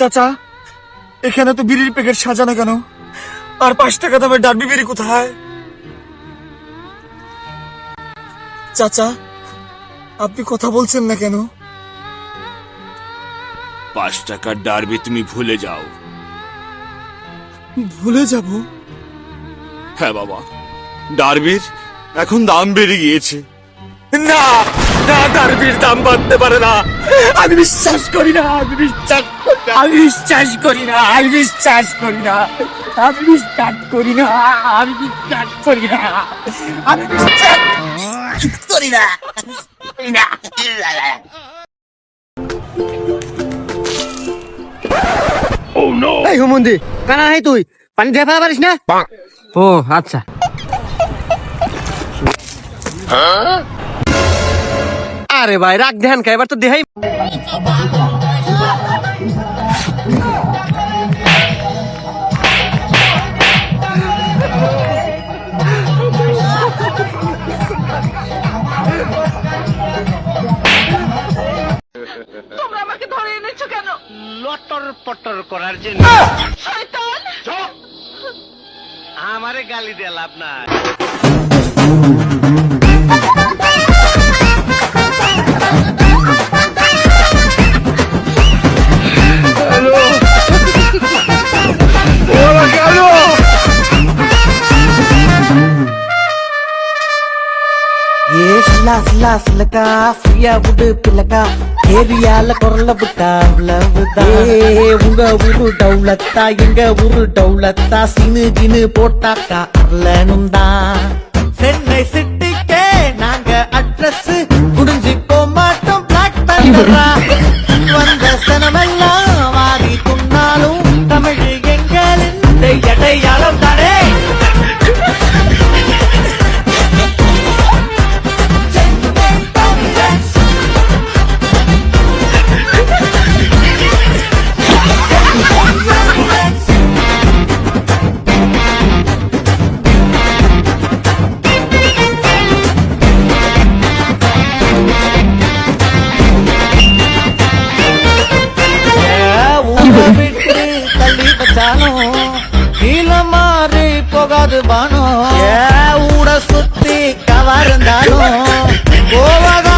চাচা, এখানে তো বিড়ির প্যাকেট সাজানো কেন? আর 5 টাকা দামের ডার্বি বিড়ি কোথায়? চাচা, আপনি কথা বলছেন না কেন? 5 টাকার ডার্বি তুমি ভুলে যাও। ভুলে যাব? হ্যাঁ বাবা, ডার্বির এখন দাম বেড়ে গিয়েছে। না না, ডার্বির দাম বাড়তে পারে না। আমি বিশ্বাস করি না, আমি বিশ্বাস করি না, আমি বিশ্বাস করি না, আমি বিশ্বাস করি না, আমি বিশ্বাস করি না, আমি বিশ্বাস করি না, আমি বিশ্বাস করি না, এই হুমন্দি কানা নাই তুই পানি দিয়ে ফেলা পারিস না? ও আচ্ছা। আরে ভাই রাগ ধ্যান খাই এবার তো দেহাই। তোমরা আমাকে ধরে এনেছো কেন? লটর পটর করার জন্য। শয়তান! আমারে গালি দিয়ে লাভ নাই। சிலக்கா ஃப்ரீயா விடு பிள்ளக்கா ஏரியால குரல விட்டா உங்க ஊரு டவுலத்தா எங்க ஊரு டவுலத்தா சினு கினு போட்டாக்கா அரலனும் தான் சென்னை சிட்டிக்கே நாங்க அட்ரஸ் முடிஞ்சுக்கோ மாட்டோம் பிளாக் பண்றா வந்த சனமெல்லாம் வாரி துண்ணாலும் தமிழ் எங்களின் அடையாளம் தானே. மாறி போகாது பானோ ஊட சுத்தி கவர்ந்தாலும் கோவக